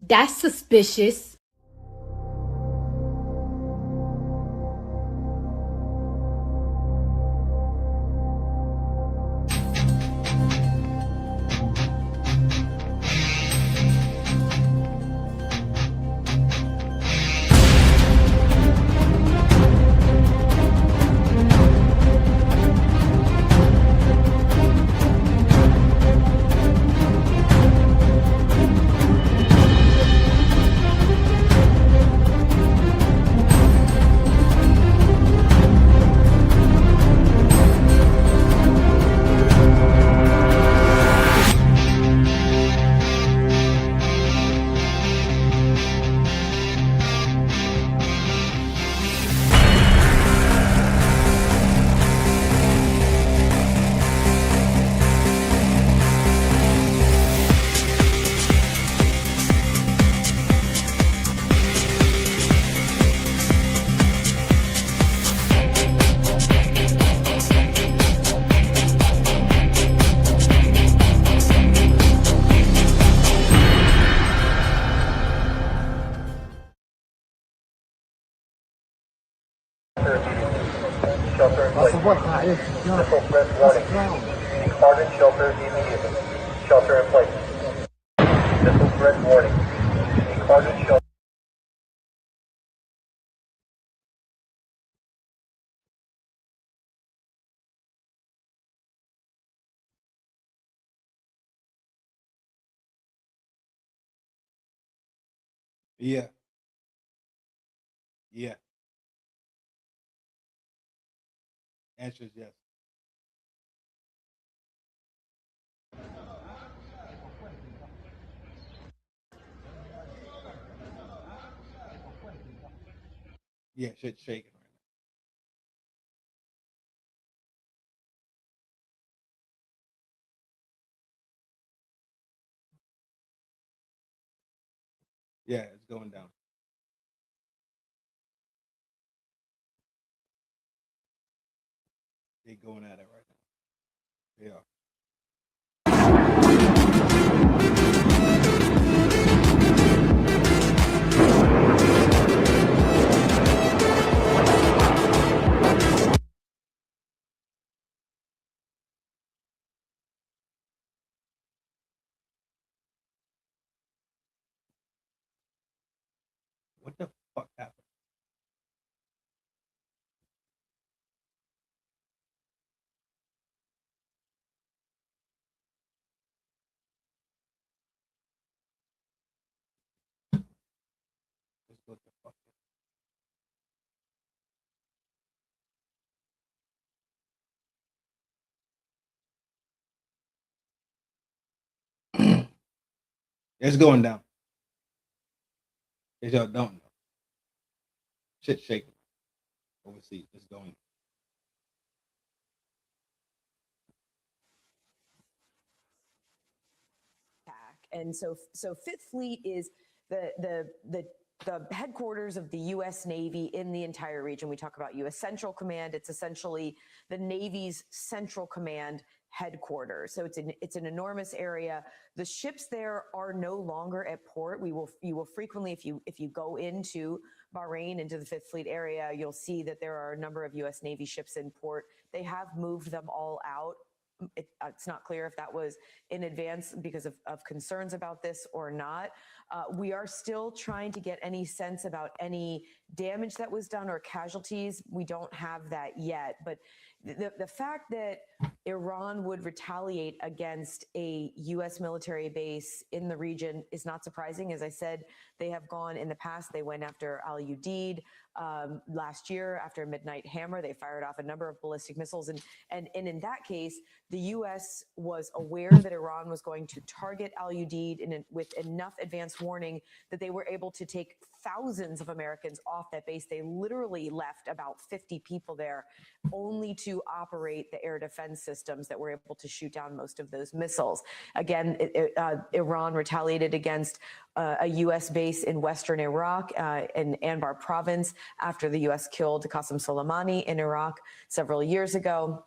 That's suspicious. Shelter in place. Missile threat warning. Depart shelter immediately. Shelter in place. Missile threat warning. Depart shelter. Yeah. Yeah. Answer is yes. Yeah, shit's shaking right now. Yeah, it's going down. They're going at it right now. They are. What the fuck happened? Let's go to fuck. It's going down. If y'all don't know, shit's shaking overseas. It's going. And so Fifth Fleet is the headquarters of the U.S. Navy in the entire region. We talk about U.S. Central Command. It's essentially the Navy's Central Command headquarters. So it's an enormous area. The ships there are no longer at port. You will frequently, if you go into Bahrain, into the Fifth Fleet area, you'll see that there are a number of U.S. Navy ships in port. They have moved them all out. It's not clear if that was in advance because of concerns about this or not. We are still trying to get any sense about any damage that was done or casualties. We don't have that yet, but the fact that Iran would retaliate against a U.S. military base in the region is not surprising. As I said, they have gone in the past. They went after Al Udeid last year after Midnight Hammer. They fired off a number of ballistic missiles. And in that case, the U.S. was aware that Iran was going to target Al Udeid with enough advance warning that they were able to take thousands of Americans off that base. They literally left about 50 people there only to operate the air defense systems that were able to shoot down most of those missiles. Again, Iran retaliated against a U.S. base in western Iraq, in Anbar province, after the U.S. killed Qasem Soleimani in Iraq several years ago.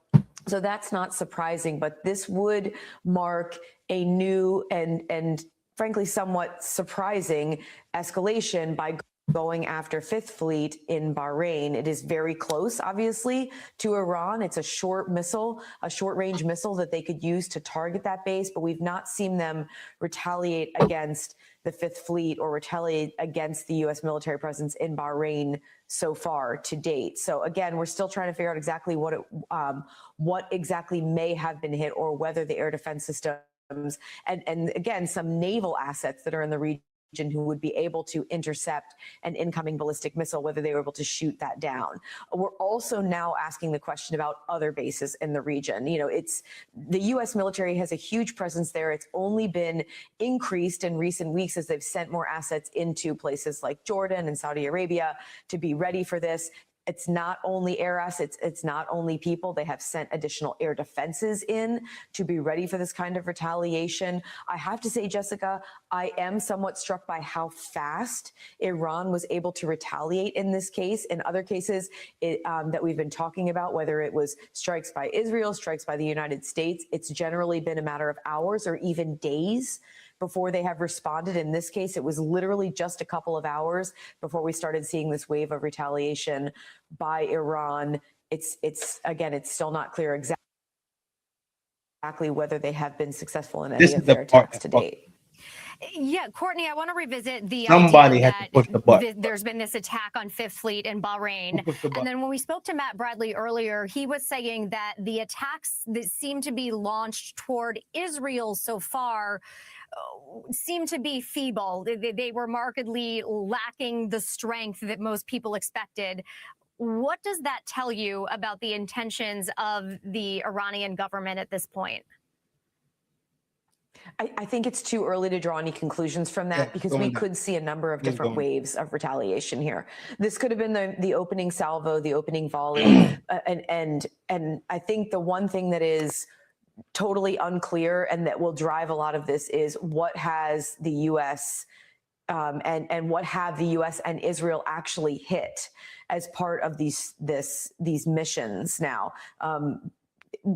So that's not surprising, but this would mark a new and frankly, somewhat surprising escalation by going after Fifth Fleet in Bahrain. It is very close, obviously, to Iran. It's a short missile, a short-range missile that they could use to target that base, but we've not seen them retaliate against the Fifth Fleet or retaliate against the U.S. military presence in Bahrain so far to date. So again, we're still trying to figure out exactly what exactly may have been hit, or whether the air defense systems and again, some naval assets that are in the region who would be able to intercept an incoming ballistic missile, whether they were able to shoot that down. We're also now asking the question about other bases in the region. You know, it's the U.S. military has a huge presence there. It's only been increased in recent weeks as they've sent more assets into places like Jordan and Saudi Arabia to be ready for this. It's not only air assets, it's not only people. They have sent additional air defenses in to be ready for this kind of retaliation. I have to say, Jessica, I am somewhat struck by how fast Iran was able to retaliate in this case. In other cases that we've been talking about, whether it was strikes by Israel, strikes by the United States, it's generally been a matter of hours or even days before they have responded. In this case, it was literally just a couple of hours before we started seeing this wave of retaliation by Iran. It's again, it's still not clear exactly whether they have been successful in any of their attacks to date. Yeah, Courtney, I want to revisit the Somebody idea had to push the button. there's been this attack on Fifth Fleet in Bahrain. And then when we spoke to Matt Bradley earlier, he was saying that the attacks that seem to be launched toward Israel so far seem to be feeble. They were markedly lacking the strength that most people expected. What does that tell you about the intentions of the Iranian government at this point? I think it's too early to draw any conclusions from that, because we could see a number of different waves of retaliation here. This could have been the opening salvo, the opening volley, and I think the one thing that is totally unclear and that will drive a lot of this is what has the U.S. And what have the U.S. and Israel actually hit as part of these missions now.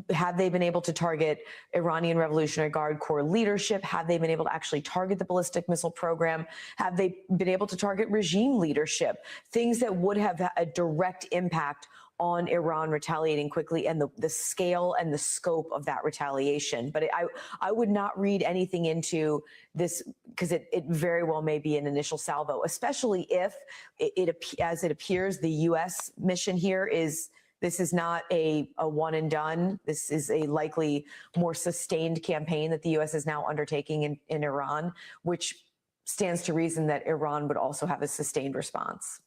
Have they been able to target Iranian Revolutionary Guard Corps leadership? Have they been able to actually target the ballistic missile program? Have they been able to target regime leadership? Things that would have a direct impact on Iran retaliating quickly, and the scale and the scope of that retaliation. But I would not read anything into this, because it very well may be an initial salvo, especially if as it appears, the U.S. mission here is, this is not a one and done. This is a likely more sustained campaign that the U.S. is now undertaking in Iran, which stands to reason that Iran would also have a sustained response.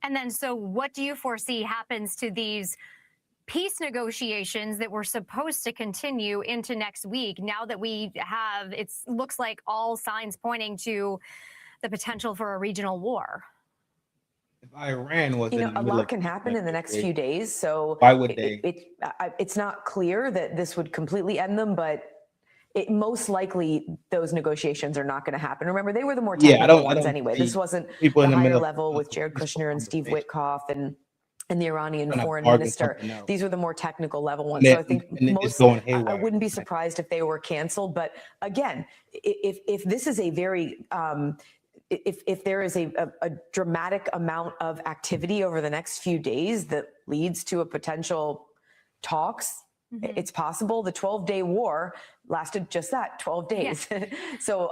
And then, so what do you foresee happens to these peace negotiations that were supposed to continue into next week, now that we have, it looks like all signs pointing to the potential for a regional war? If Iran was, a lot can happen in the next few days. So why would they? It's not clear that this would completely end them, but most likely those negotiations are not going to happen. Remember, they were the more technical ones anyway. This wasn't the higher level with Jared Kushner and Steve Witkoff and the Iranian foreign minister. These were the more technical level ones. So I think I wouldn't be surprised if they were canceled. But again, if this is a very if there is a dramatic amount of activity over the next few days that leads to a potential talks, it's possible. The 12-day war lasted just that, 12 days. Yeah. So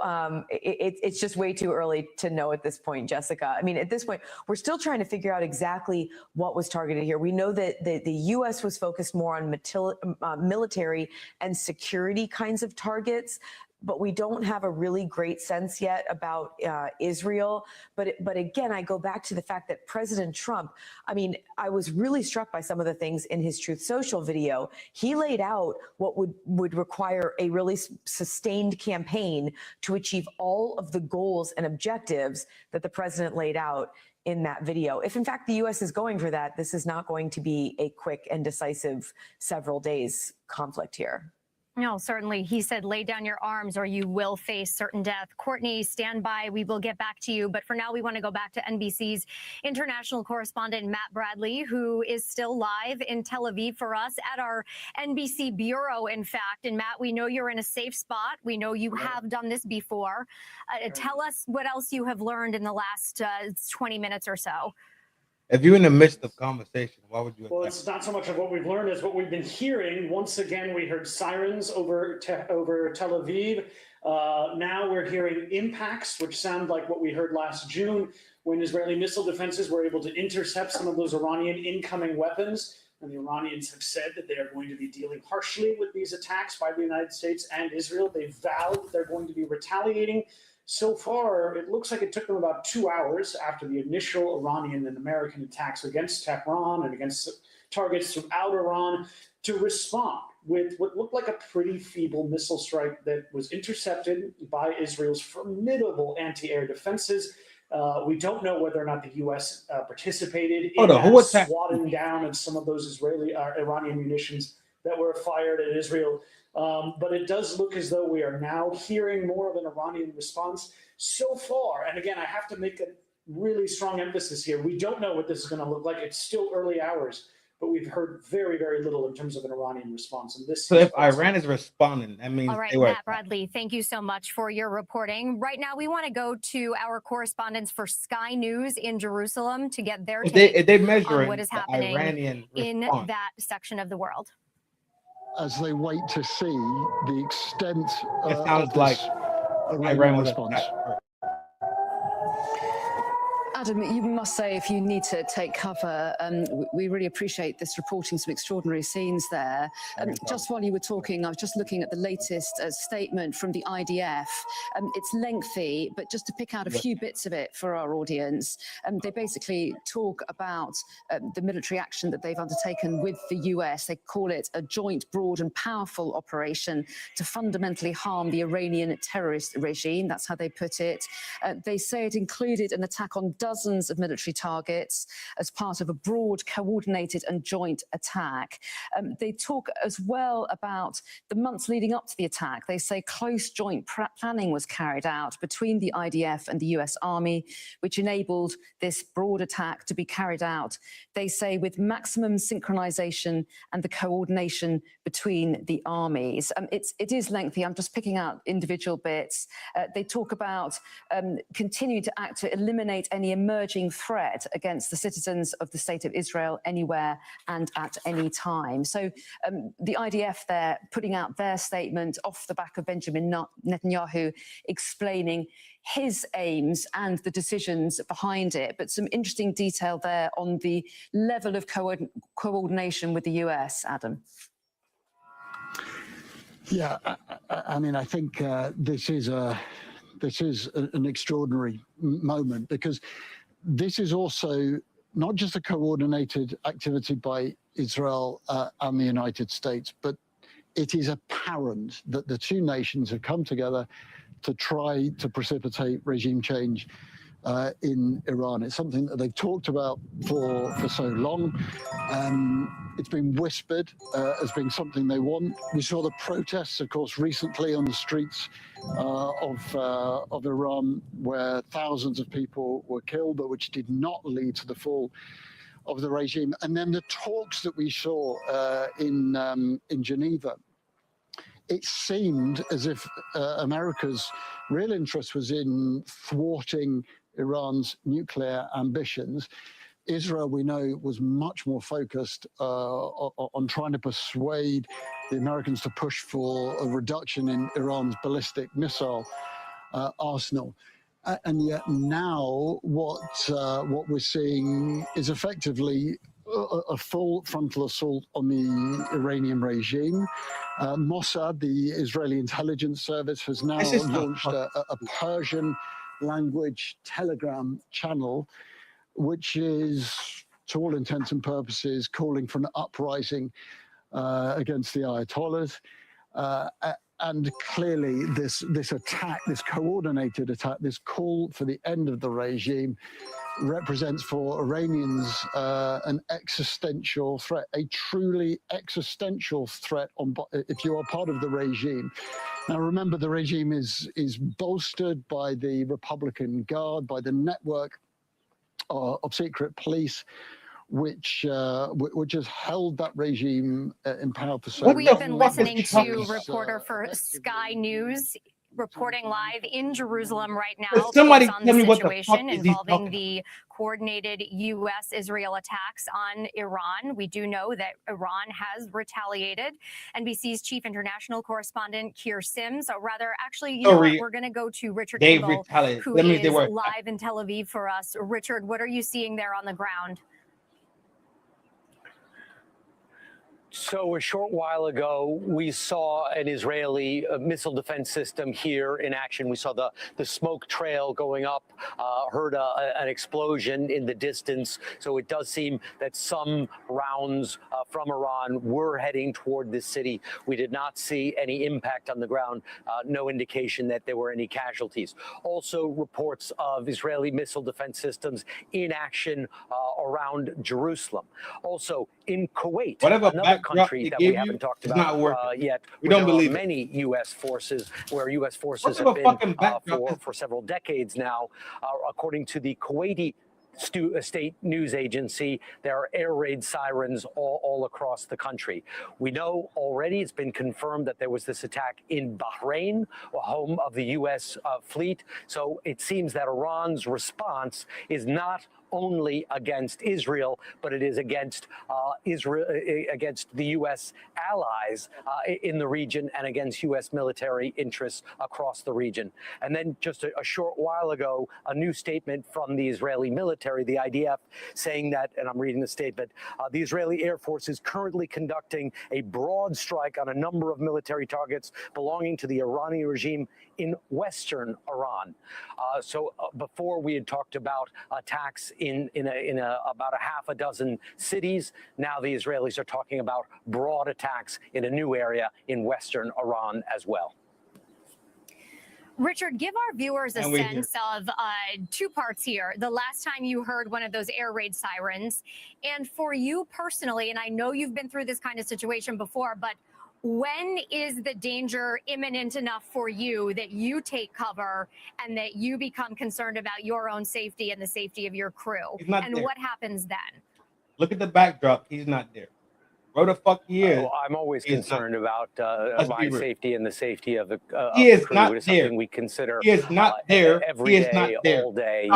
it's just way too early to know at this point, Jessica. I mean, at this point, we're still trying to figure out exactly what was targeted here. We know that the U.S. was focused more on military and security kinds of targets, but we don't have a really great sense yet about Israel. But again, I go back to the fact that President Trump, I mean, I was really struck by some of the things in his Truth Social video. He laid out what would require a really sustained campaign to achieve all of the goals and objectives that the president laid out in that video. If in fact the U.S. is going for that, this is not going to be a quick and decisive several days conflict here. No, certainly. He said, lay down your arms or you will face certain death. Courtney, stand by. We will get back to you. But for now, we want to go back to NBC's international correspondent, Matt Bradley, who is still live in Tel Aviv for us at our NBC bureau, in fact. And Matt, we know you're in a safe spot. We know you have done this before. Tell us what else you have learned in the last 20 minutes or so. If you're in the midst of conversation, why would you? Well, it's not so much of what we've learned as what we've been hearing. Once again, we heard sirens over Tel Aviv. Now we're hearing impacts, which sound like what we heard last June when Israeli missile defenses were able to intercept some of those Iranian incoming weapons. And the Iranians have said that they are going to be dealing harshly with these attacks by the United States and Israel. They vowed that they're going to be retaliating. So far, it looks like it took them about 2 hours after the initial Iranian and American attacks against Tehran and against targets throughout Iran to respond with what looked like a pretty feeble missile strike that was intercepted by Israel's formidable anti-air defenses. We don't know whether or not the U.S. participated in that swatting down of some of those Iranian munitions that were fired at Israel. But it does look as though we are now hearing more of an Iranian response so far. And again, I have to make a really strong emphasis here. We don't know what this is going to look like. It's still early hours, but we've heard very, very little in terms of an Iranian response. And this. So if Iran is responding, that means. All right, Matt Bradley, thank you so much for your reporting. Right now, we want to go to our correspondents for Sky News in Jerusalem to get their take on what is happening in that section of the world. As they wait to see the extent of this Iranian response. Adam, you must say, if you need to take cover, we really appreciate this reporting, some extraordinary scenes there. Just while you were talking, I was just looking at the latest statement from the IDF. It's lengthy, but just to pick out a few bits of it for our audience, they basically talk about the military action that they've undertaken with the US. They call it a joint, broad and powerful operation to fundamentally harm the Iranian terrorist regime. That's how they put it. They say it included an attack on dozens of military targets as part of a broad, coordinated and joint attack. They talk as well about the months leading up to the attack. They say close joint planning was carried out between the IDF and the US Army, which enabled this broad attack to be carried out, they say, with maximum synchronization and the coordination between the armies. It is lengthy. I'm just picking out individual bits. They talk about continuing to act to eliminate any emerging threat against the citizens of the state of Israel anywhere and at any time. So the IDF there putting out their statement off the back of Benjamin Netanyahu explaining his aims and the decisions behind it, but some interesting detail there on the level of coordination with the US, Adam. Yeah, I mean, I think this is an extraordinary moment, because this is also not just a coordinated activity by Israel and the United States, but it is apparent that the two nations have come together to try to precipitate regime change in Iran. It's something that they've talked about for so long. It's been whispered as being something they want. We saw the protests, of course, recently on the streets of Iran, where thousands of people were killed, but which did not lead to the fall of the regime. And then the talks that we saw in Geneva. It seemed as if America's real interest was in thwarting Iran's nuclear ambitions. Israel, we know, was much more focused on trying to persuade the Americans to push for a reduction in Iran's ballistic missile arsenal. And yet now what we're seeing is effectively a full frontal assault on the Iranian regime. Mossad, the Israeli intelligence service, has now launched a Persian language telegram channel, which is, to all intents and purposes, calling for an uprising against the Ayatollahs. And clearly this attack, this coordinated attack, this call for the end of the regime represents for Iranians an existential threat, a truly existential threat if you are part of the regime. Now, remember, the regime is bolstered by the Republican Guard, by the network of secret police, which has held that regime in power for so long. We've been listening to reporter for Sky News reporting live in Jerusalem right now. Somebody on tell me the what the situation fuck is he involving talking the coordinated U.S.-Israel attacks on Iran. We do know that Iran has retaliated. NBC's chief international correspondent Keir Sims, or rather, actually, you know what, we're going to go to Richard They Engel, retaliated. who That means they is were live in Tel Aviv for us. Richard, what are you seeing there on the ground? So a short while ago, we saw an Israeli missile defense system here in action. We saw the smoke trail going up, heard an explosion in the distance. So it does seem that some rounds from Iran were heading toward this city. We did not see any impact on the ground, no indication that there were any casualties. Also reports of Israeli missile defense systems in action around Jerusalem. Also in Kuwait, another country that we haven't talked about yet. We don't believe many U.S. forces, where U.S. forces have been for several decades now. According to the Kuwaiti state news agency, there are air raid sirens all across the country. We know already, it's been confirmed that there was this attack in Bahrain, home of the U.S. fleet. So it seems that Iran's response is not only against Israel, but it is against Israel, against the U.S. allies in the region, and against U.S. military interests across the region. And then just a short while ago, a new statement from the Israeli military, the IDF, saying that, and I'm reading the statement, the Israeli Air Force is currently conducting a broad strike on a number of military targets belonging to the Iranian regime in Western Iran. So before we had talked about attacks in about a half a dozen cities. Now the Israelis are talking about broad attacks in a new area in Western Iran as well. Richard, give our viewers a sense of two parts here. The last time you heard one of those air raid sirens, and for you personally, and I know you've been through this kind of situation before, but when is the danger imminent enough for you that you take cover and that you become concerned about your own safety and the safety of your crew? And what happens then? Look at the backdrop. He's not there. Where the fuck he is? I'm always concerned about my safety and the safety of the he is crew. not It is there. something we consider he is not there. every he is day, not there. all day,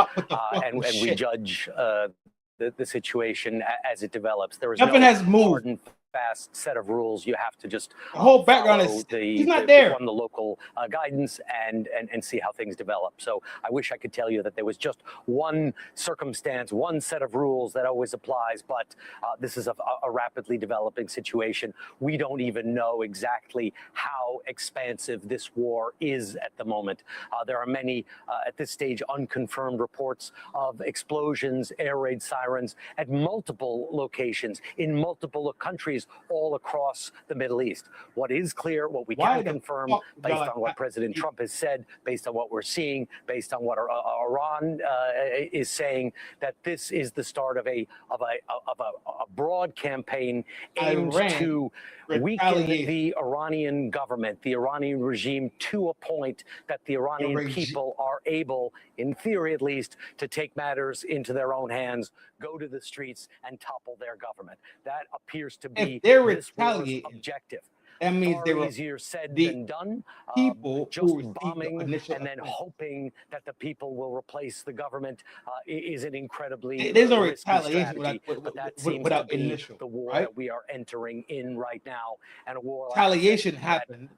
and we judge the situation as it develops. There is Nothing has moved. Fast set of rules. You have to just the whole background is he's not there. From the local guidance and see how things develop. So I wish I could tell you that there was just one circumstance, one set of rules that always applies, but this is a rapidly developing situation. We don't even know exactly how expansive this war is at the moment. There are many at this stage unconfirmed reports of explosions, air raid sirens at multiple locations in multiple countries all across the Middle East. What is clear, what we can confirm based on what President Trump has said, based on what we're seeing, based on what Iran is saying, that this is the start of a broad campaign aimed to weaken the Iranian government, the Iranian regime, to a point that the Iranian people are able, in theory at least, to take matters into their own hands, go to the streets, and topple their government. That appears to be this war's objective. That means they were easier said than done. People just bombing and then hoping that the people will replace the government is an incredibly there's no risky retaliation strategy. But that seems to be the war that we are entering in right now, and a war retaliation happened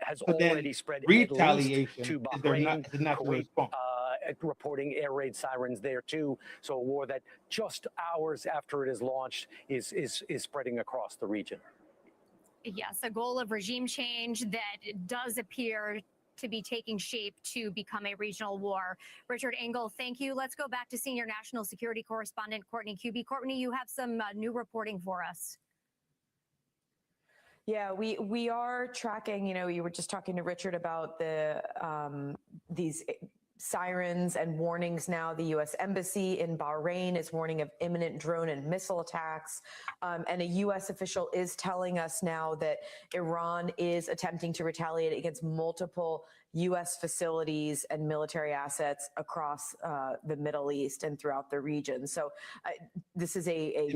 has already spread retaliation to Bahrain, Kuwait, reporting air raid sirens there too. So a war that just hours after it is launched is spreading across the region. Yes, a goal of regime change that does appear to be taking shape to become a regional war. Richard Engel, thank you. Let's go back to senior national security correspondent Courtney Kube. Courtney, you have some new reporting for us. Yeah, we are tracking. You know, you were just talking to Richard about the these sirens and warnings now. The U.S. Embassy in Bahrain is warning of imminent drone and missile attacks. And a U.S. official is telling us now that Iran is attempting to retaliate against multiple U.S. facilities and military assets across the Middle East and throughout the region. So this is a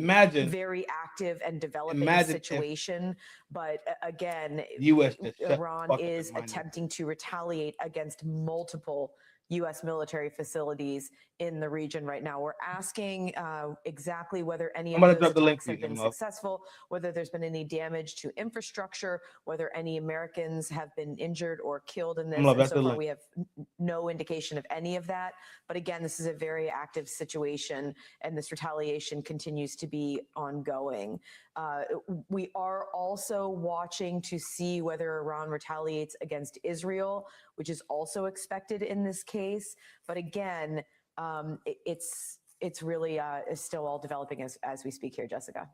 very active and developing situation. But again, Iran is attempting to retaliate against multiple U.S. military facilities in the region right now. We're asking exactly whether any of those attacks have been successful, whether there's been any damage to infrastructure, whether any Americans have been injured or killed in this. And so far, we have no indication of any of that. But again, this is a very active situation, and this retaliation continues to be ongoing. We are also watching to see whether Iran retaliates against Israel, which is also expected in this case. But again, it's really still all developing as we speak here, Jessica.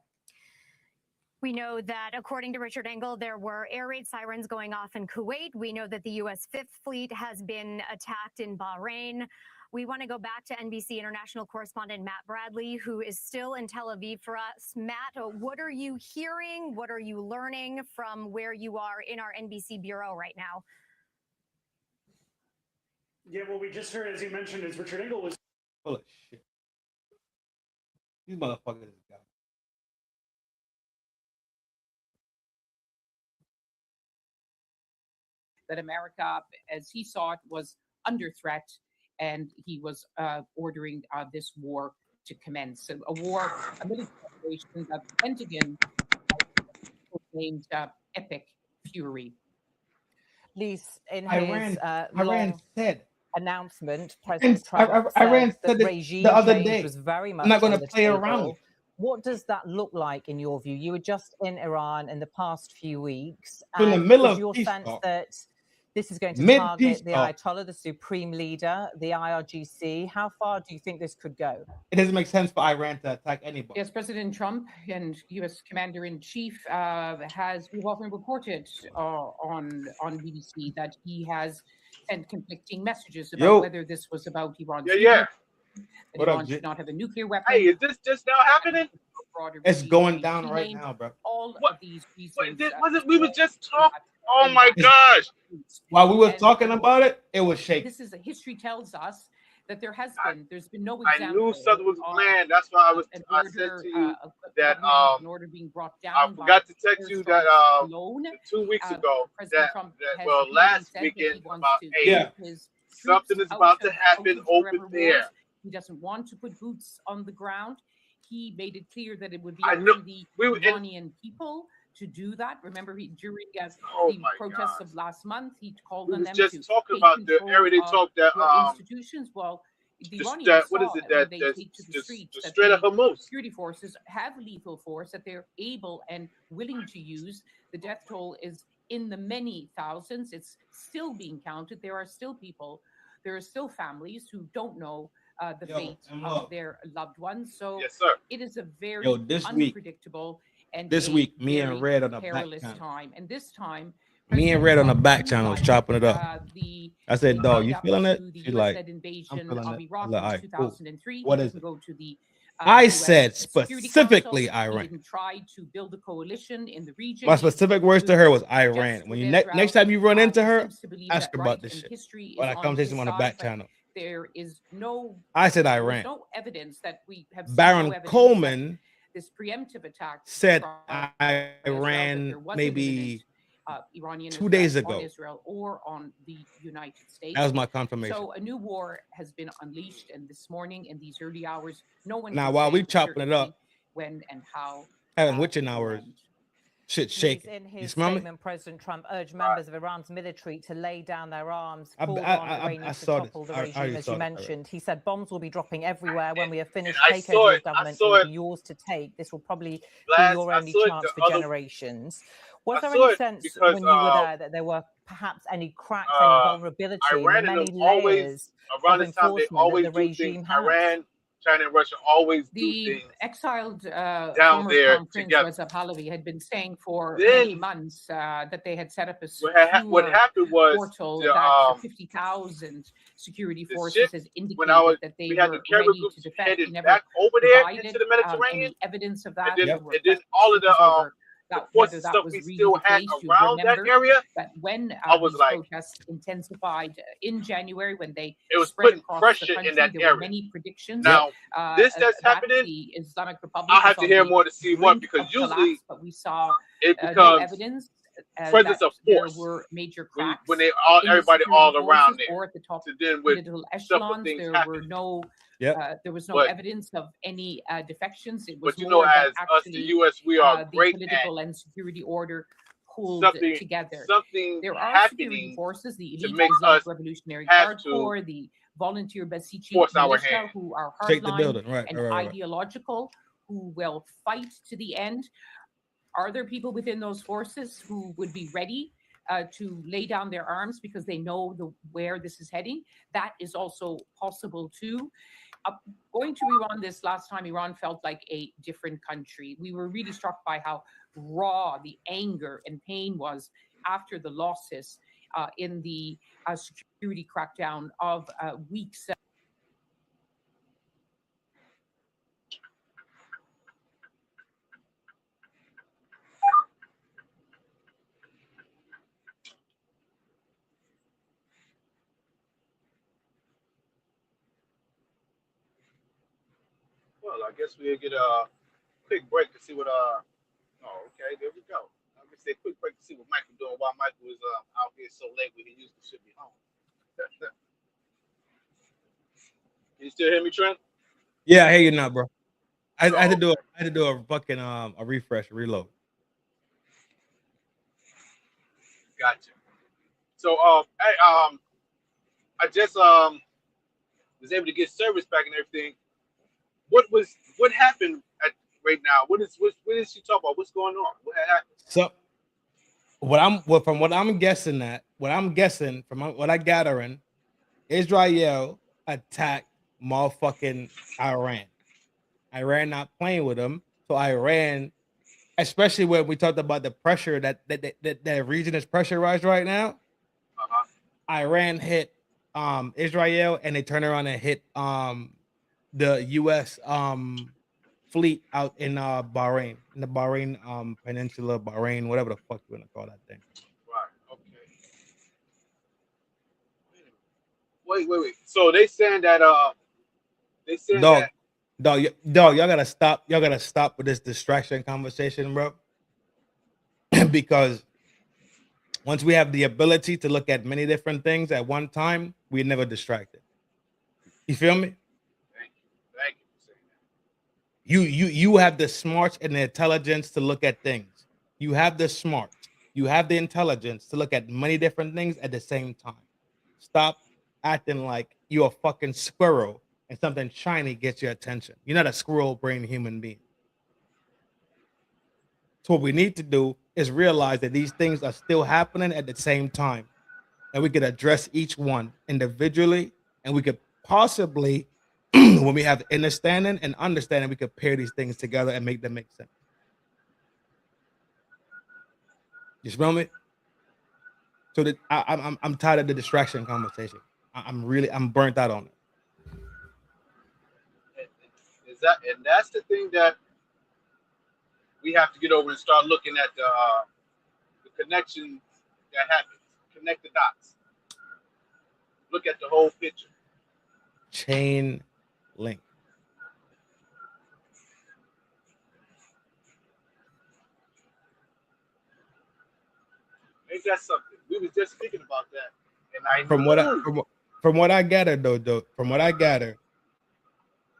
We know that, according to Richard Engel, there were air raid sirens going off in Kuwait. We know that the U.S. Fifth Fleet has been attacked in Bahrain. We want to go back to NBC international correspondent Matt Bradley, who is still in Tel Aviv for us. Matt, what are you hearing? What are you learning from where you are in our NBC bureau right now? Yeah, what we just heard, as you mentioned, is Richard Engel was. Holy shit. These motherfuckers got. That America, as he saw it, was under threat, and he was ordering this war to commence. So a war, a military operation that the Pentagon named Epic Fury. Lise, in his Iran said announcement, President Trump said that regime the other change day was very much I'm not going on to the play table. around with. What does that look like in your view? You were just in Iran in the past few weeks. In the And middle is of your peace sense talk. that this is going to Mid-peace target the talk. Ayatollah, the supreme leader, the IRGC? How far do you think this could go? It doesn't make sense for Iran to attack anybody. Yes, President Trump and U.S. Commander-in-Chief we've often reported on BBC that he has sent conflicting messages about whether this was about Iran's that Iran should not have a nuclear weapon. Hey, is this just now happening? It's going down right now, bro. All of these reasons. We was just talking. Oh my gosh! While we were talking about it, it was shaking. This is history tells us that there's been no I example. knew something was planned. That's why I said to you that an order being brought down. I forgot to text you that 2 weeks ago that last weekend about something is about to happen over there. He doesn't want to put boots on the ground. He made it clear that it would be I up knew- to the we were- Iranian people to do that. Remember, during the protests of last month, he called on them to just talking about the area they talked that institutions. Well, the the Iranians what is saw it when that they take to the the streets that Strait of the Hormuz? security forces have lethal force that they're able and willing to use. The death toll is in the many thousands. It's still being counted. There are still people, there are still families who don't know the fate of their loved ones. So yes, sir. it is a very this unpredictable and me and Red on the back perilous channel. time. And this time, Me and Red on the back channel was chopping it up. I said, dog, you feeling it? She's like, I'm invasion feeling of it. Iraq I was like, in all right, cool. 2003. What You is can it? go to the I US said Security specifically Council. He Iran. didn't try to build a coalition in the region. My He specific words to her was just Iran. When you with next time you run into he her, seems to believe ask that her about right this and shit. history Or is that on conversation his on the side, back but channel. there is no. I said there is Iran. no evidence that we have seen Baron no evidence Coleman that this preemptive attack said from Israel, that Iran there was an maybe imminent, Iranian 2 days attack on ago. Israel or on the United States. That was my confirmation. So a new war has been unleashed, and this morning in these early hours, no one Now, can while say we with chopping it up, certainty when and how having witching it will hours, end. shit shaking. In You his smell me? statement, President Trump urged members of Iran's military to lay down their arms, I called on I Iranians to saw this. topple the I regime, already as saw you this already. mentioned. He said bombs will be dropping everywhere. When we have finished I takeover saw of it. I government, it saw will it. be yours to take. This will probably be Last, your I only saw it chance the for other. generations. Was I there saw any it sense because when you were there that there were perhaps any cracks, any vulnerability in the Iran and many them always layers around of this time they enforcement that always the do things. regime has? Iran China and Russia always do The things exiled down former there Crown Prince together. Reza Pahlavi had been saying for Then many months that they had set up a what secure happened was portal the that 50,000 security the forces ship has when I was indicated that they we had the were carrier ready groups to defect. headed He never back over there provided into the Mediterranean, any evidence of and that. then There were and then all of questions over the that, forces whether stuff that was we really still the had case. You around that remember area, that when I was these like, protests intensified in January, when they it was spread putting across the pressure in country, that there were area. many predictions Now this that's that happening, the Islamic Republic I'll was have to on hear the more to see what, brink because of usually collapse, but we saw it no becomes evidence presence that of there force were major when cracks they all in the everybody security all around forces there or at the top to then with political several echelons. things There were happening. there was no But evidence of any defections. It was but you know, more that as us, the actually U.S., we are the great at political and security order pulled something together. There are security happening forces, the to elite make Islamic us Revolutionary have Guard to Corps, the volunteer Basichi force our militia, hand. who are Shake the hardline building, right? and Right. ideological, who will fight to the end. Are there people within those forces who would be ready to lay down their arms because they know where this is heading? That is also possible too. Going to Iran this last time, Iran felt like a different country. We were really struck by how raw the anger and pain was after the losses in the security crackdown of weeks. Well, I guess we'll get a quick break to see what oh, okay, there we go. Let me say a quick break to see what Michael doing while Michael is out here so late when he usually should be home. Can you still hear me, Trent? Yeah, I hear you now, bro. I had to do okay. I had to do a fucking a refresh, a reload. Gotcha. So I just was able to get service back and everything. What happened right now? What is she talking about? What's going on? What happened? So from what I'm guessing from what I gathering, Israel attacked motherfucking Iran. Iran not playing with them, so Iran, especially when we talked about the pressure that region is pressurized right now. Iran hit Israel, and they turn around and hit the U.S. Fleet out in Bahrain, in the Bahrain Peninsula, Bahrain, whatever the fuck you want to call that thing. Right. Okay. Wait. So they saying that Dog, y'all gotta stop. Y'all gotta stop with this distraction conversation, bro. Because once we have the ability to look at many different things at one time, we're never distracted. You feel me? Thank you for saying that. You have the smarts and the intelligence to look at things. You have the smarts. You have the intelligence to look at many different things at the same time. Stop acting like you're a fucking squirrel and something shiny gets your attention. You're not a squirrel brain human being. So what we need to do is realize that these things are still happening at the same time, and we could address each one individually, and we could possibly, when we have understanding and understanding, we could pair these things together and make them make sense. You smell me? So that I'm tired of the distraction conversation. I'm burnt out on it. And that's the thing that we have to get over and start looking at the connection that happens. Connect the dots. Look at the whole picture. Chain link. Ain't that something? We was just speaking about that, and from what I gathered though, from what I gathered,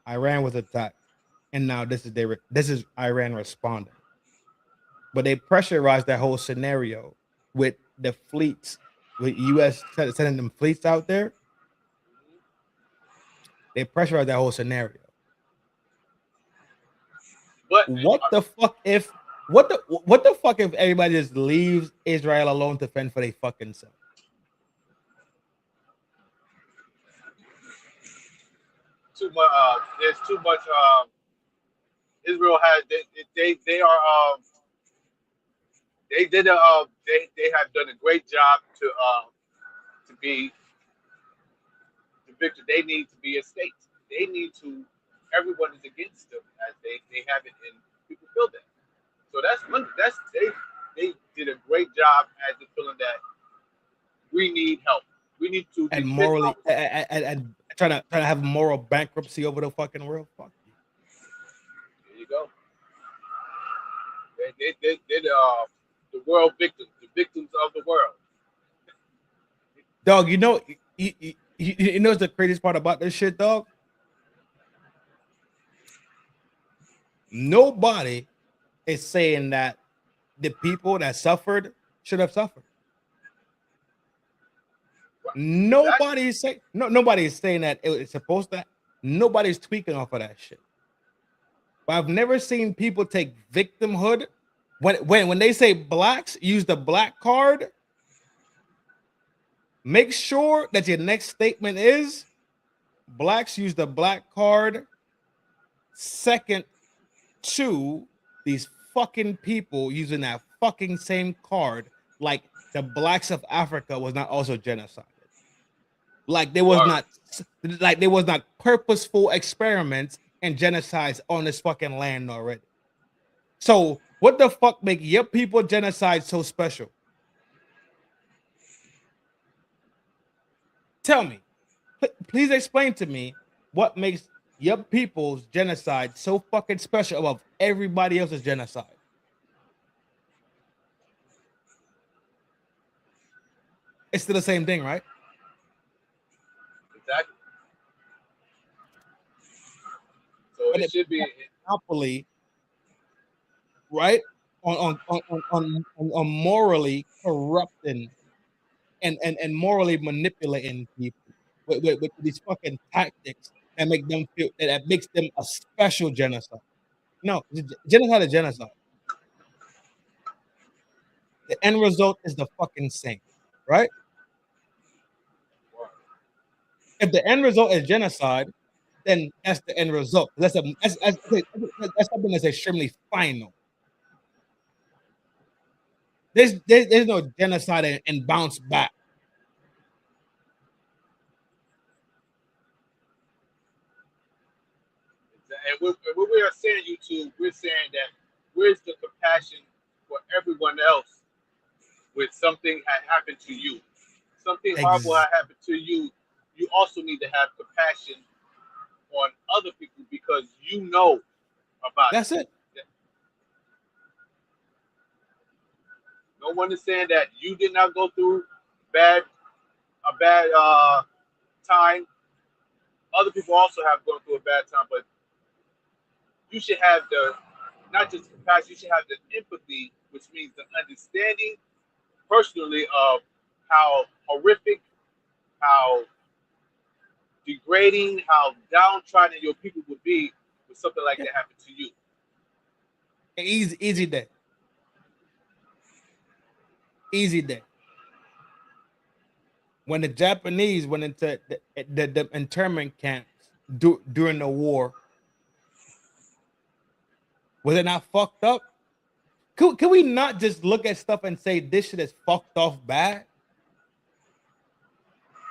Iran was attacked, and now this is Iran responding. But they pressurized that whole scenario with the fleets, with U.S. sending them fleets out there. They pressurized that whole scenario. But what the fuck if everybody just leaves Israel alone to fend for their fucking self? too much. There's too much. Israel has. They are. They did. They have done a great job to be the victor. They need to be a state. They need to. Everyone is against them as they have it, and people feel that. So they did a great job as the feeling that we need help. We need to and morally and trying to have moral bankruptcy over the fucking world. Fuck you. There you go. They're the world victims, the victims of the world. Dog, you know what's the craziest part about this shit, dog? Nobody is saying that the people that suffered should have suffered. Nobody is saying nobody is saying that it's supposed to. Nobody's tweaking off of that shit. But I've never seen people take victimhood when they say blacks use the black card. Make sure that your next statement is blacks use the black card. Second to these fucking people using that fucking same card, like the blacks of Africa was not also genocide. Like there was not purposeful experiments and genocides on this fucking land already. So what the fuck make your people genocide so special? Tell me, please explain to me what makes your people's genocide so fucking special above everybody else's genocide. It's still the same thing, right? Exactly. So But it should be monopoly, right? On morally corrupting and morally manipulating people with these fucking tactics that make them feel that makes them a special genocide. No, genocide is genocide. The end result is the fucking same, right? If the end result is genocide, then that's the end result. That's something that's extremely final. There's no genocide and bounce back. And what we are saying, YouTube, we're saying that where's the compassion for everyone else when something had happened to you? Something horrible had happened to you. You also need to have compassion on other people because you know about That's it. No one is saying that you did not go through a bad time. Other people also have gone through a bad time, but you should have not just compassion, you should have the empathy, which means the understanding personally of how horrific, how degrading, how downtrodden your people would be with something like that happened to you. Easy day. Easy day. When the Japanese went into the internment camps during the war, was it not fucked up? Can we not just look at stuff and say this shit is fucked off bad?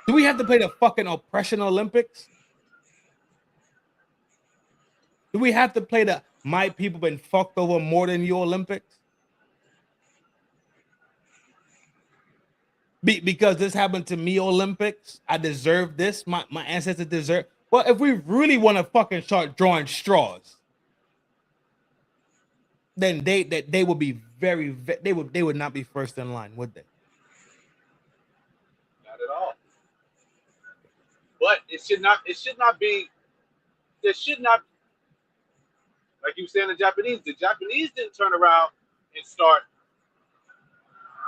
Do we have to play the fucking oppression Olympics? Do we have to play the my people been fucked over more than you Olympics? Because this happened to me Olympics, I deserve this. My ancestors deserve. Well, if we really want to fucking start drawing straws, then they would be they would not be first in line, would they? Not at all. But it should not be. There should not, like you were saying, the Japanese didn't turn around and start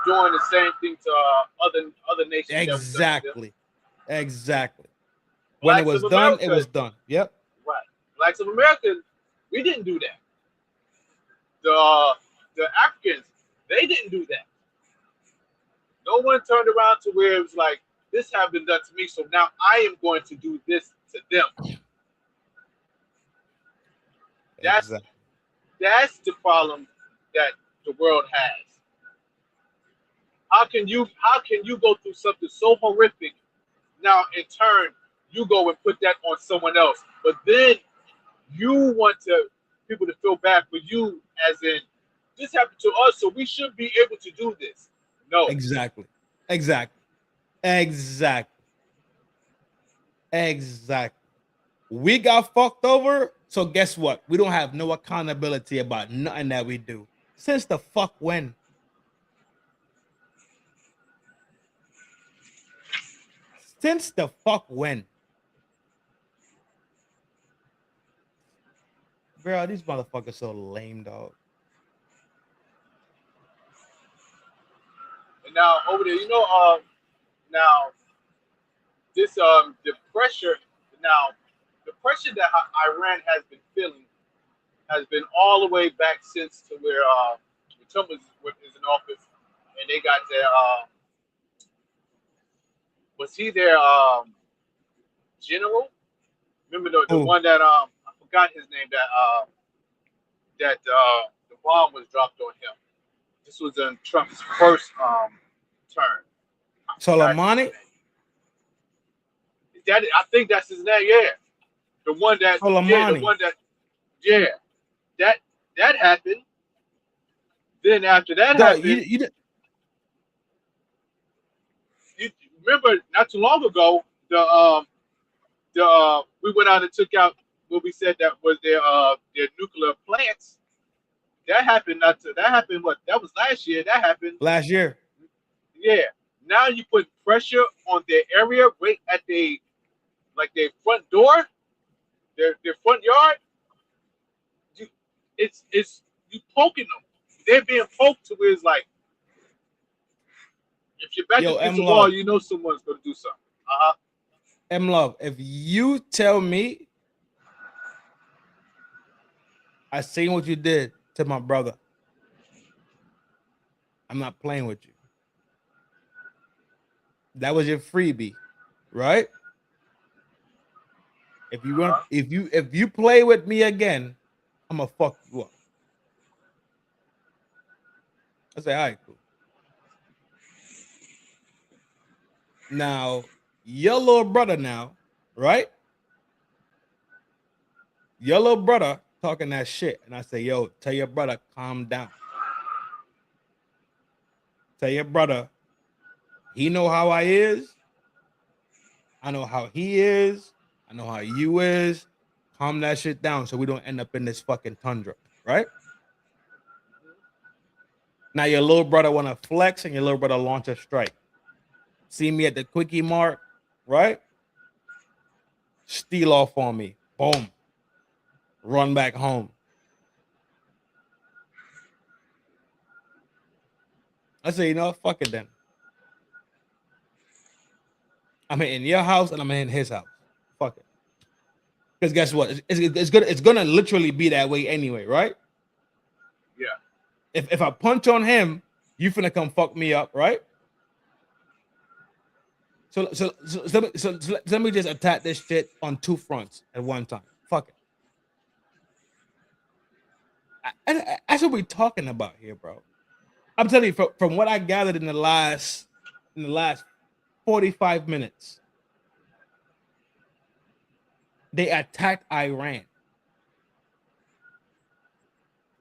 doing the same thing to other nations. Exactly. When Blacks it was of done, America, it was done. Yep. Right. Blacks of America, we didn't do that. The Africans, they didn't do that. No one turned around to where it was like, this has been done to me, so now I am going to do this to them. That's the problem that the world has. How can you go through something so horrific? Now, in turn, you go and put that on someone else, but then you want people to feel bad for you, as in this happened to us, so we should be able to do this. No, Exactly. We got fucked over, so guess what? We don't have no accountability about nothing that we do. Since the fuck when? Since the fuck when? Bro, these motherfuckers so lame, dog. And now over there, now this the pressure that Iran has been feeling has been all the way back since to where Trump is in office, and they got their was he their general? Remember the one that I forgot his name, that the bomb was dropped on him. This was in Trump's first term. Soleimani? I think that's his name. Yeah, the one that Soleimani. That happened. Then after that happened, you remember not too long ago we went out and took out what we said that was their nuclear plants. That happened what? That was last year. That happened last year. Yeah. Now you put pressure on their area right at their front door, their front yard. It's you poking them. They're being poked to where it's like, if you're back against the wall, you know someone's gonna do something. M-Love, if you tell me I seen what you did to my brother, I'm not playing with you. That was your freebie, right? If you play with me again, I'm gonna fuck you up. I say, all right, cool. Now, your little brother now, right? Your little brother talking that shit. And I say, yo, tell your brother, calm down. Tell your brother, he know how I is. I know how he is. I know how you is. Calm that shit down so we don't end up in this fucking tundra, right? Now your little brother want to flex and your little brother launch a strike. See me at the quickie mark, right? Steal off on me. Boom. Run back home. I say, you know, fuck it then. I'm in your house and I'm in his house. Fuck it. Because guess what? It's gonna literally be that way anyway, right? Yeah. If I punch on him, you finna come fuck me up, right? So let me just attack this shit on two fronts at one time. Fuck it. That's what we're talking about here, bro. I'm telling you, from what I gathered in the last 45 minutes, they attacked Iran.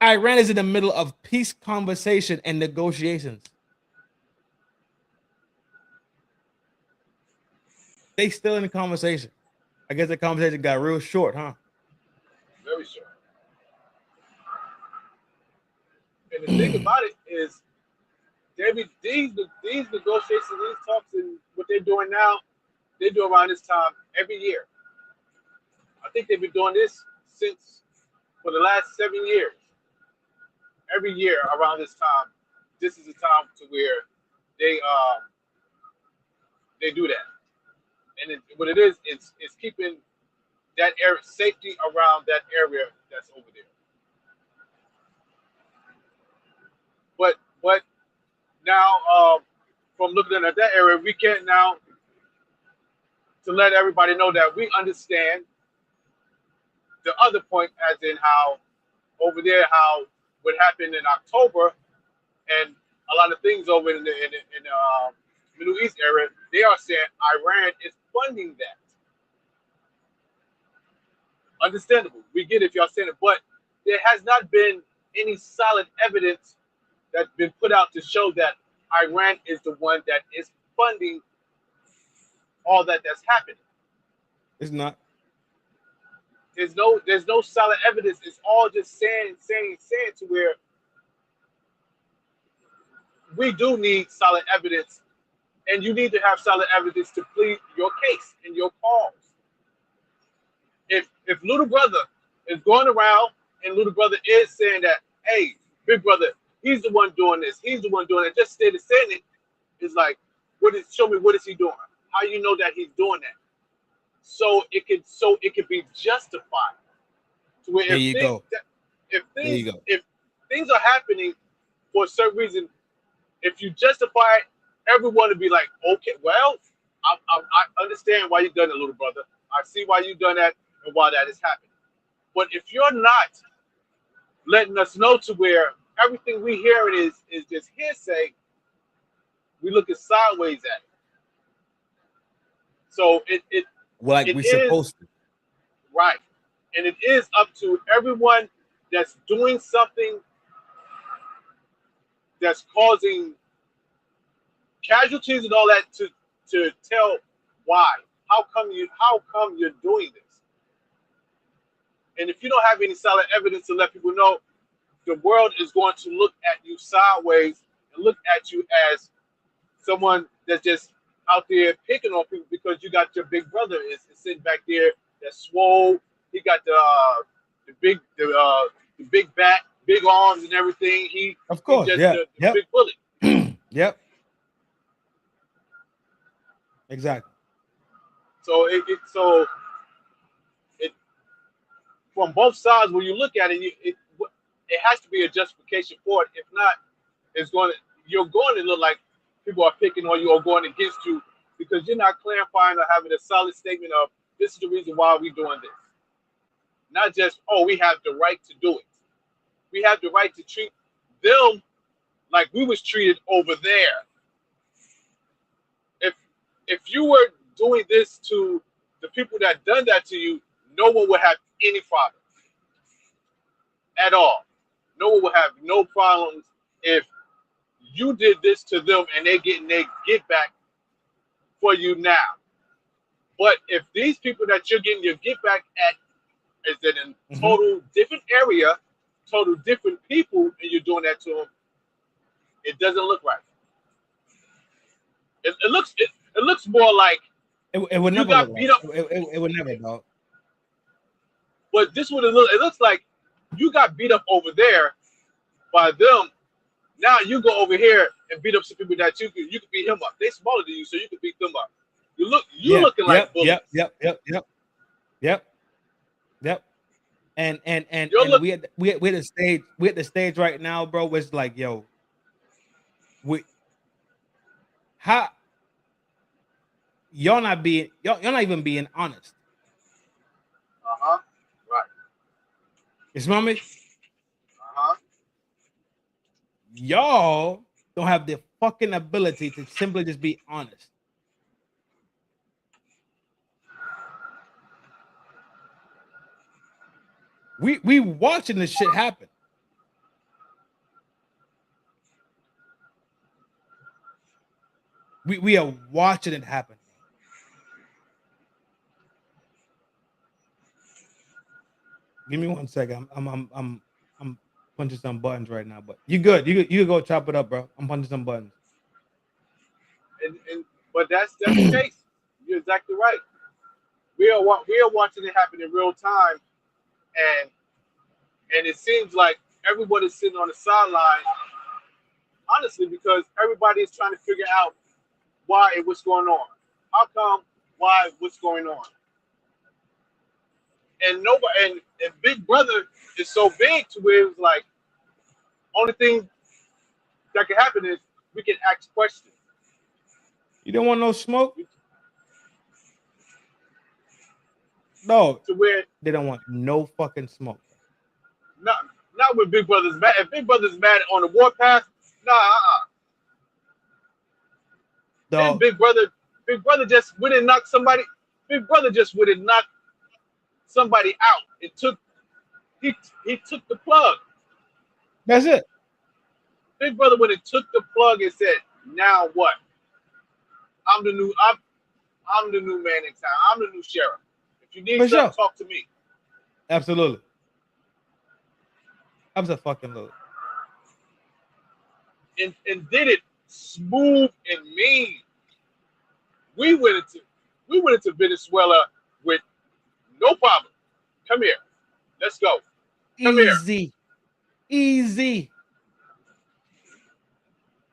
Iran is in the middle of peace conversation and negotiations. They still in the conversation. I guess the conversation got real short, huh? Very short. And the thing about it is, these negotiations, these talks, and what they're doing now, they do around this time every year. I think they've been doing this for the last 7 years. Every year around this time, this is the time to where they do that. And what it is, it's keeping that area, safety around that area that's over there. But now, from looking at that area, we can't now to let everybody know that we understand the other point, as in how over there how what happened in October and a lot of things over in the Middle East area, they are saying Iran is funding that. Understandable. We get it if y'all saying it, but there has not been any solid evidence that's been put out to show that Iran is the one that is funding all that's happening. It's not. There's no solid evidence. It's all just saying to where we do need solid evidence, and you need to have solid evidence to plead your case and your cause. If little brother is going around and little brother is saying that, hey, big brother, he's the one doing this, he's the one doing it, just instead of saying it, it's like, show me what is he doing? How you know that he's doing that? So it could be justified. To where if things are happening for a certain reason, if you justify it, everyone would be like, okay, well, I understand why you've done it, little brother. I see why you've done that and why that is happening. But if you're not letting us know to where everything we hear is just hearsay, we looking sideways at it. So we're supposed to. Right. And it is up to everyone that's doing something that's causing casualties and all that to tell why. How come you're doing this? And if you don't have any solid evidence to let people know, the world is going to look at you sideways and look at you as someone that's just out there picking on people because you got your big brother is sitting back there that's swole. He got the big back, big arms and everything. Of course, he's just the big bullet. Yep. Exactly. So it from both sides when you look at it, it has to be a justification for it. If not, you're going to look like people are picking on you or going against you because you're not clarifying or having a solid statement of this is the reason why we're doing this. Not just, we have the right to do it. We have the right to treat them like we was treated over there. If you were doing this to the people that done that to you, no one would have any problems at all. No one would have no problems if you did this to them and they getting their get back for you now. But if these people that you're getting your get back at is in a total different area, total different people, and you're doing that to them, it doesn't look right. It looks more like it would never got beat up. It would never, dog. But this would look. It looks like you got beat up over there by them. Now you go over here and beat up some people that you could beat him up. They smaller than you, so you could beat them up. You looking like bullets. Yep. And we at the stage right now, bro. It's like, yo, y'all not even being honest. Right. You smell me? Y'all don't have the fucking ability to simply just be honest. We watching this shit happen. We are watching it happen. Give me 1 second. I'm punching some buttons right now, but you good. You could go chop it up, bro. I'm punching some buttons. But that's the case. You're exactly right. We are watching it happen in real time, and it seems like everybody's sitting on the sideline, honestly, because everybody is trying to figure out why and what's going on. How come? Why? What's going on? And nobody and Big Brother is so big to where it's like only thing that can happen is we can ask questions. You don't want no smoke? No. To where they don't want no fucking smoke. No, Not when Big Brother's mad. If Big Brother's mad on the warpath, nah. Then Big Brother just went and knocked somebody. Big Brother just went and knocked somebody out. He took the plug. That's it. Big Brother went and took the plug and said, "Now what? I'm the new man in town. I'm the new sheriff. If you need something, talk to me." Absolutely. Absolutely. And did it smooth and mean. We went into Venezuela with no problem. Come here. Let's go. Come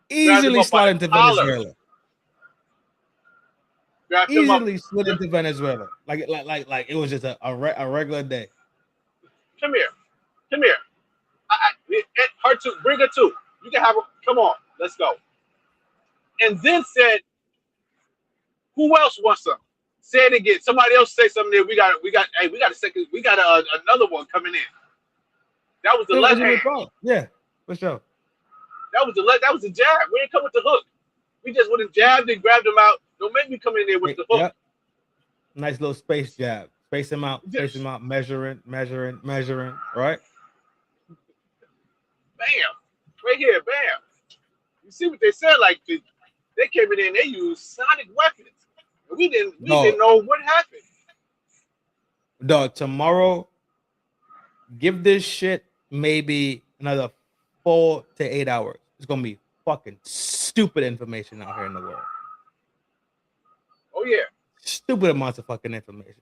Easily slid into Venezuela. Easily slid into Venezuela. Like it was just a regular day. Come here. Her too. Bring her too. You can have her. Come on. Let's go. And then said, "Who else wants some?" Say it again. Somebody else say something there. We got a second. We got another one coming in. That was the left hand. Yeah, for sure. That was the jab. We didn't come with the hook. We just went and jabbed and grabbed him out. Don't make me come in there with the hook. Yep. Nice little space jab. Space him out, measuring, right? Bam. Right here, bam. You see what they said? Like they came in there and they used sonic weapons. And we didn't know what happened. Dog, tomorrow, give this shit maybe another 4 to 8 hours. It's gonna be fucking stupid information out here in the world. Oh yeah. Stupid amounts of fucking information.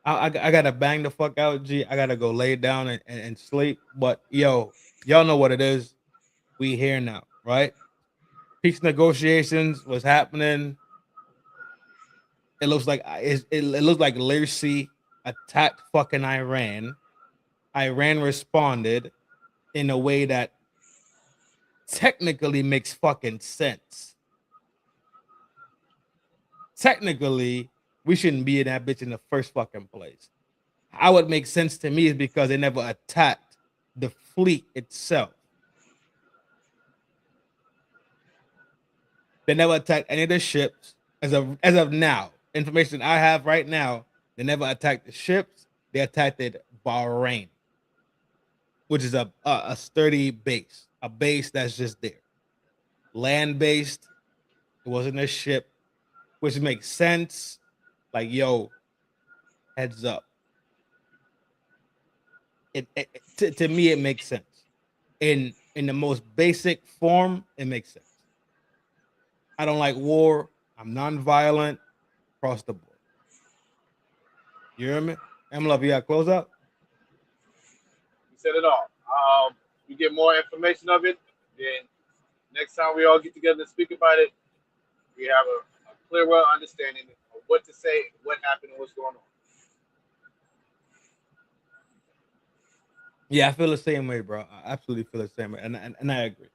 I gotta bang the fuck out, G. I gotta go lay down and sleep. But yo, y'all know what it is. We here now, right? Peace negotiations was happening. It looks like Lirsi attacked fucking Iran. Iran responded in a way that technically makes fucking sense. Technically, we shouldn't be in that bitch in the first fucking place. How it makes sense to me is because they never attacked the fleet itself. They never attacked any of the ships as of now. Information I have right now, they never attacked the ships. They attacked Bahrain, which is a sturdy base, a base that's just there, land based. It wasn't a ship, which makes sense. Like, yo, heads up. To me, it makes sense. In the most basic form, it makes sense. I don't like war. I'm non-violent across the board. You hear me? Emla, you got close up? You said it all. You get more information of it, then next time we all get together and speak about it, we have a clearer understanding of what to say, what happened, and what's going on. Yeah, I feel the same way, bro. I absolutely feel the same way, and I agree.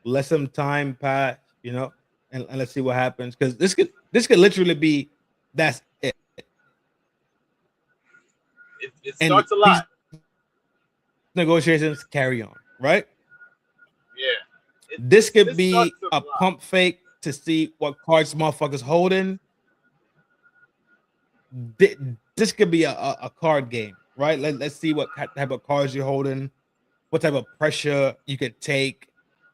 Let some time pass, you know, and let's see what happens, because this could literally be that's it. It starts a lot. Negotiations carry on, right? Yeah. This could be a pump fake to see what cards motherfuckers holding. This could be a card game, right? Let's see what type of cards you're holding, what type of pressure you could take,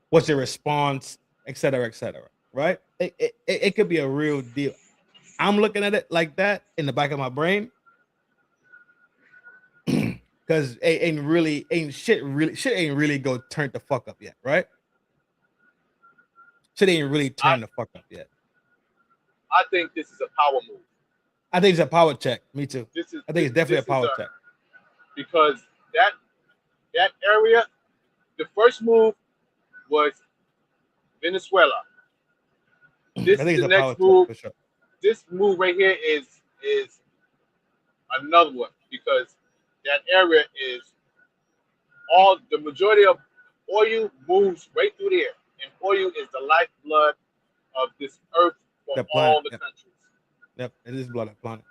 what's your response, et cetera, right? It could be a real deal. I'm looking at it like that in the back of my brain. Because shit ain't really go turn the fuck up yet, right? Shit ain't really turned the fuck up yet. I think this is a power move. I think it's a power check. Me too. I think it's definitely a power check. Because that area, the first move was Venezuela. This I think is the next move. For sure. This move right here is another one, because that area is the majority of oil moves right through there, and oil is the lifeblood of this earth for all the countries. Yep, it is blood of planet.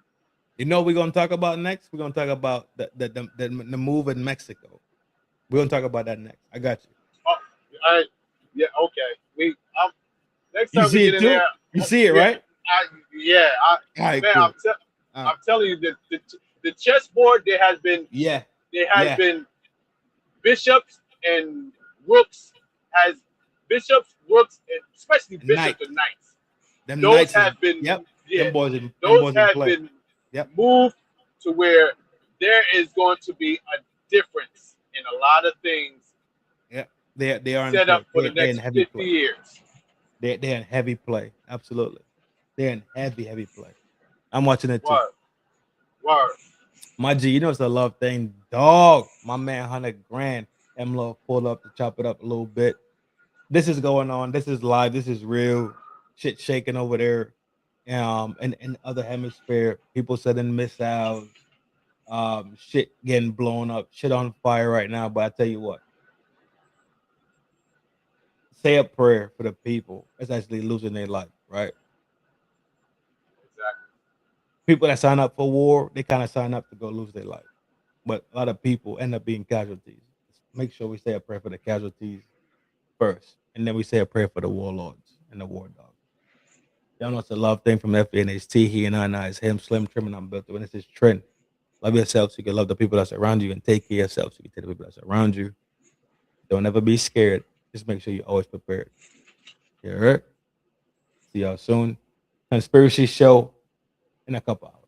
You know what we're gonna talk about next? We're gonna talk about the move in Mexico. We're gonna talk about that next. I got you. Oh, yeah, okay. Next You time we see get it in too? there, You see it, yeah, right? All right, man, cool. I'm telling you, the chessboard there has been Yeah. bishops and rooks bishops, rooks, and especially bishops Knights. and knights. Them Those knights have is, been yep. yeah, Them boys in those have play. been Yep. moved to where there is going to be a difference in a lot of things. Yeah, they are in set play. up for the They're in next heavy 50 play. years. They're in heavy play. Absolutely. They're in heavy play. I'm watching it too. Word. My G, you know it's a love thing, dog. My man, 100 grand. Emlo pulled up to chop it up a little bit. This is going on. This is live. This is real. Shit shaking over there. In other hemisphere, people sending missiles. Shit getting blown up. Shit on fire right now. But I tell you what, say a prayer for the people that's actually losing their life, right? Exactly. People that sign up for war, they kind of sign up to go lose their life. But a lot of people end up being casualties. Make sure we say a prayer for the casualties first, and then we say a prayer for the warlords and the war dogs. Y'all know it's a love thing from FNHT. He and I is him, Slim, Trim, and I'm built to win. This is trend. Love yourself so you can love the people that's around you, and take care of yourself so you can take the people that's around you. Don't ever be scared. Just make sure you're always prepared. You heard? See y'all soon. Conspiracy show in a couple hours.